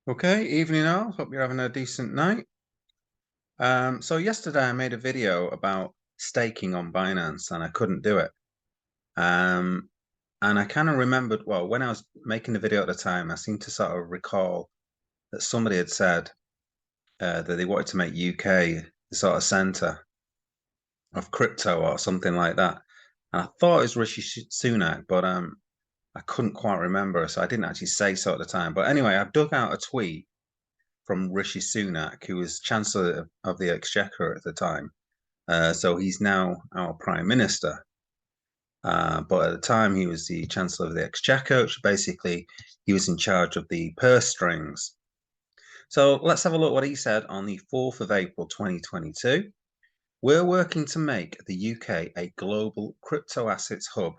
Okay, evening all. Hope you're having a decent night. So yesterday I made a video about staking on Binance and I couldn't do it. Um, and I kind of remembered, well, when I was making the video at the time, I seemed to sort of recall that somebody had said that they wanted to make UK the sort of center of crypto or something like that. And I thought it was Rishi Sunak, but I couldn't quite remember, so I didn't actually say so at the time. But anyway, I've dug out a tweet from Rishi Sunak, who was Chancellor of the Exchequer at the time. So he's now our Prime Minister. But at the time, he was the Chancellor of the Exchequer, which basically he was in charge of the purse strings. So let's have a look what he said on the 4th of April 2022. We're working to make the UK a global crypto assets hub.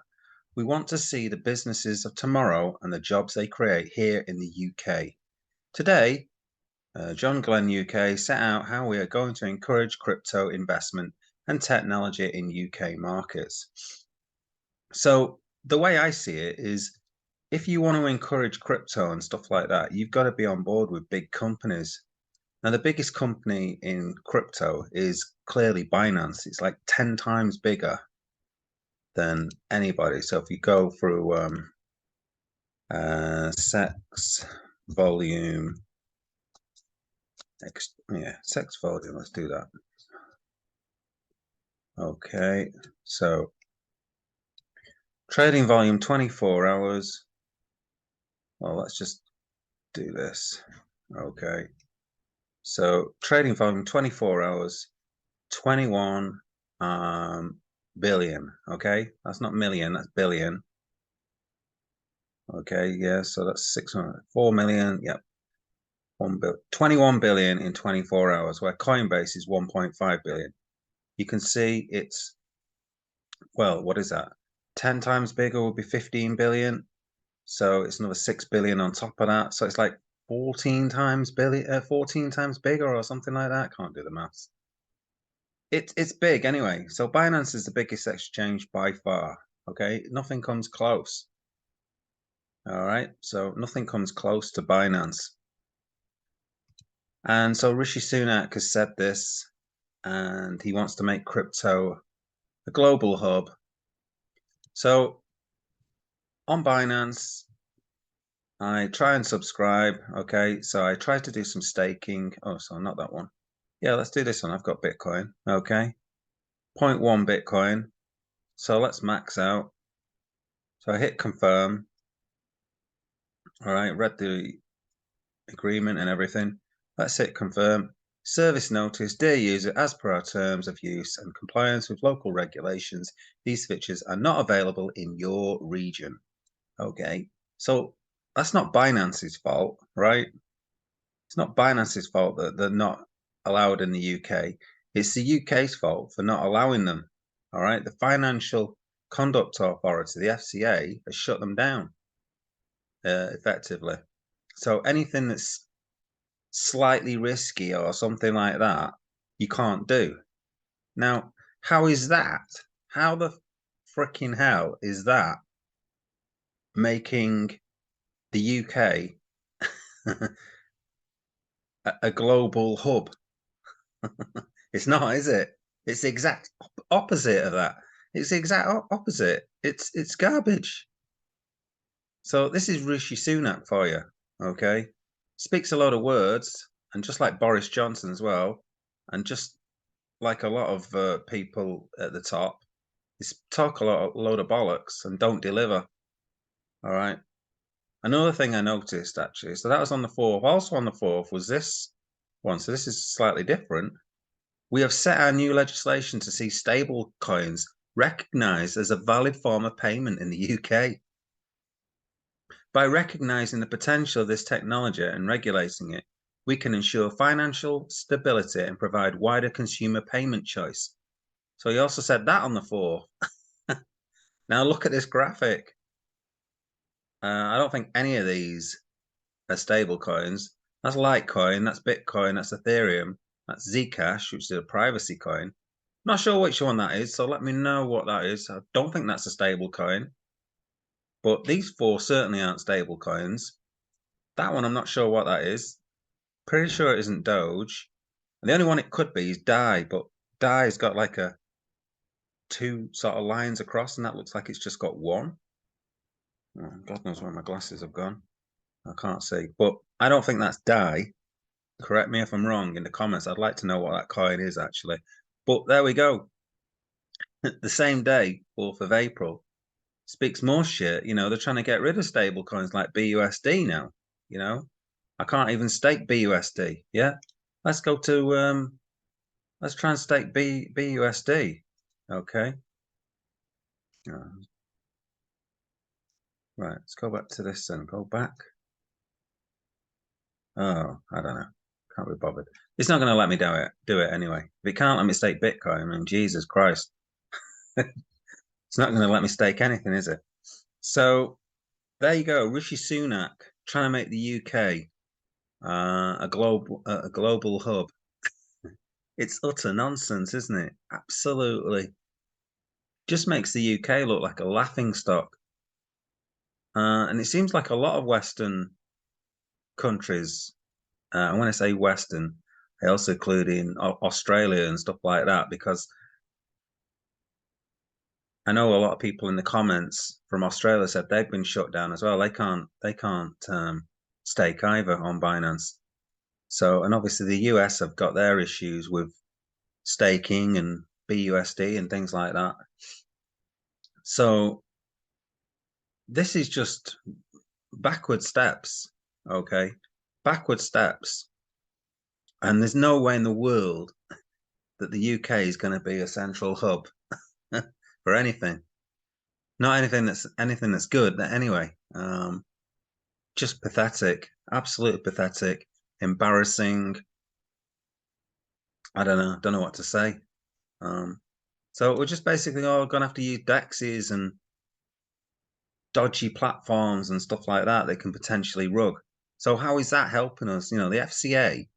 We want to see the businesses of tomorrow and the jobs they create here in the UK. Today, John Glenn UK set out how we are going to encourage crypto investment and technology in UK markets. So the way I see it is if you want to encourage crypto and stuff like that, you've got to be on board with big companies. Now, the biggest company in crypto is clearly Binance. It's like 10 times bigger than anybody. So if you go through sex volume, sex volume, let's do that. Okay, so trading volume 24 hours. Well, let's just do this. Okay, so trading volume 24 hours, 21 billion. Okay, that's not million, that's billion. Okay, yeah, so that's 4 million. Yep, 21 billion in 24 hours, where Coinbase is 1.5 billion. You can see it's, well, what is that? 10 times bigger would be 15 billion. So it's another 6 billion on top of that. So it's like 14 times 14 times bigger or something like that. Can't do the maths. It's big anyway. So Binance is the biggest exchange by far. Okay, nothing comes close. All right, so nothing comes close to Binance. And so Rishi Sunak has said this, and he wants to make crypto a global hub. So on Binance, I try and subscribe. Okay, so I try to do some staking. Oh, so not that one. Yeah, let's do this one. I've got Bitcoin. Okay, 0.1 Bitcoin. So let's max out. So I hit confirm. All right, read the agreement and everything. Let's hit confirm. Service notice, dear user, as per our terms of use and compliance with local regulations, these features are not available in your region. Okay, so that's not Binance's fault, right? It's not Binance's fault that they're not allowed in the UK. It's the UK's fault for not allowing them. All right, the Financial Conduct Authority, the FCA, has shut them down effectively. So anything that's slightly risky or something like that, you can't do. Now, how is that? How the freaking hell is that making the UK a global hub? It's not, is it? It's the exact opposite of that. It's the exact opposite. It's garbage. So this is Rishi Sunak for you, okay? Speaks a lot of words, and just like Boris Johnson as well, and just like a lot of people at the top, is talk a load of bollocks and don't deliver. All right. Another thing I noticed actually, so that was on the 4th. Also on the 4th was this one. So this is slightly different. We have set our new legislation to see stable coins recognized as a valid form of payment in the UK. By recognizing the potential of this technology and regulating it, we can ensure financial stability and provide wider consumer payment choice. So he also said that on the 4th. Now look at this graphic. I don't think any of these are stable coins. That's Litecoin, that's Bitcoin, that's Ethereum, that's Zcash, which is a privacy coin. Not sure which one that is, so let me know what that is. I don't think that's a stable coin. But these four certainly aren't stable coins. That one, I'm not sure what that is. Pretty sure it isn't Doge. And the only one it could be is Dai, but Dai's got like a two sort of lines across, and that looks like it's just got one. Oh, God knows where my glasses have gone. I can't see, but I don't think that's Dai. Correct me if I'm wrong in the comments. I'd like to know what that coin is actually. But there we go. The same day, 4th of April, speaks more shit. You know, they're trying to get rid of stable coins like BUSD now. You know, I can't even stake BUSD. Yeah, let's go to let's try and stake BUSD. Okay. Right, let's go back to this and go back. Oh, I don't know. Can't be bothered. It's not going to let me do it anyway. If it can't let me stake Bitcoin, I mean, Jesus Christ. It's not going to let me stake anything, is it? So there you go. Rishi Sunak trying to make the UK a global hub. It's utter nonsense, isn't it? Absolutely. Just makes the UK look like a laughing stock. And it seems like a lot of Western countries, and when I say Western, I also include in Australia and stuff like that, because I know a lot of people in the comments from Australia said they've been shut down as well. They can't stake either on Binance. So, and obviously the US have got their issues with staking and BUSD and things like that. So this is just backward steps, okay? Backward steps. And there's no way in the world that the UK is going to be a central hub for anything. Not anything that's good anyway. Just pathetic, absolutely pathetic, embarrassing. I don't know what to say. So we're just basically all gonna have to use DEXs and dodgy platforms and stuff like that that can potentially rug. So how is that helping us? You know, the FCA,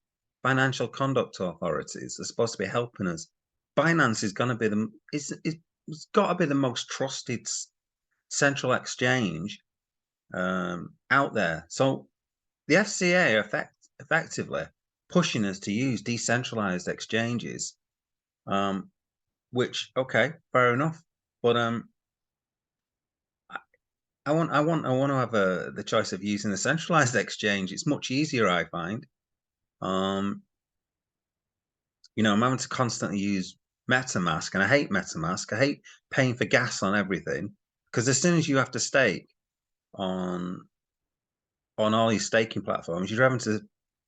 Financial Conduct Authorities, are supposed to be helping us. Binance is going to be it's got to be the most trusted central exchange out there. So the FCA are effectively pushing us to use decentralized exchanges, which okay, fair enough. But I want to have the choice of using a centralized exchange. It's much easier, I find. You know, I'm having to constantly use MetaMask, and I hate MetaMask. I hate paying for gas on everything, because as soon as you have to stake on all these staking platforms, you're having to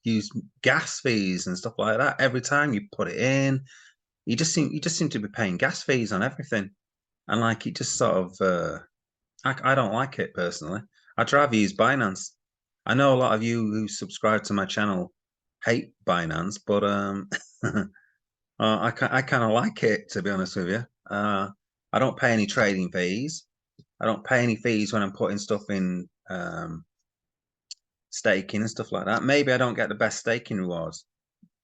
use gas fees and stuff like that every time you put it in. You just seem to be paying gas fees on everything, and like it just sort of I don't like it personally. I'd rather use Binance. I know a lot of you who subscribe to my channel hate Binance, but I kind of like it, to be honest with you. I don't pay any trading fees. I don't pay any fees when I'm putting stuff in staking and stuff like that. Maybe I don't get the best staking rewards.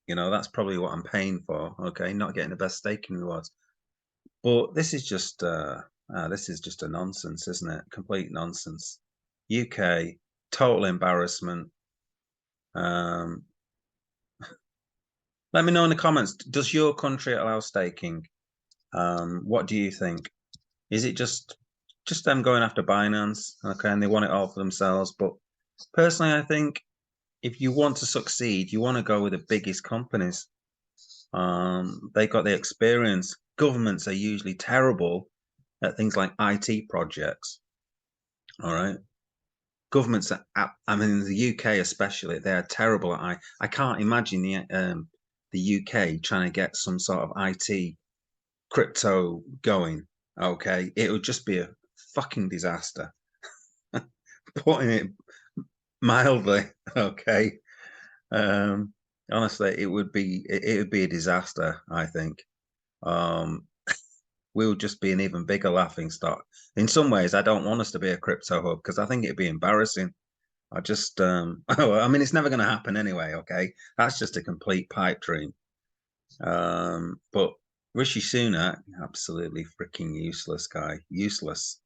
You know, that's probably what I'm paying for. Okay, not getting the best staking rewards. But this is just a nonsense, isn't it? Complete nonsense. UK, total embarrassment. Um, Let me know in the comments. Does your country allow staking? What do you think? Is it just them going after Binance? Okay, and they want it all for themselves. But personally, I think if you want to succeed, you want to go with the biggest companies. They got the experience. Governments are usually terrible at things like IT projects. All right. Governments are, I mean, in the UK especially, they are terrible at I can't imagine the UK trying to get some sort of IT crypto going. Okay. It would just be a fucking disaster. Putting it mildly. Okay. Honestly, it would be a disaster, I think. We would just be an even bigger laughing stock. In some ways, I don't want us to be a crypto hub, because I think it'd be embarrassing. I just I mean, it's never going to happen anyway. Okay, that's just a complete pipe dream. But Rishi Sunak, absolutely freaking useless guy, useless.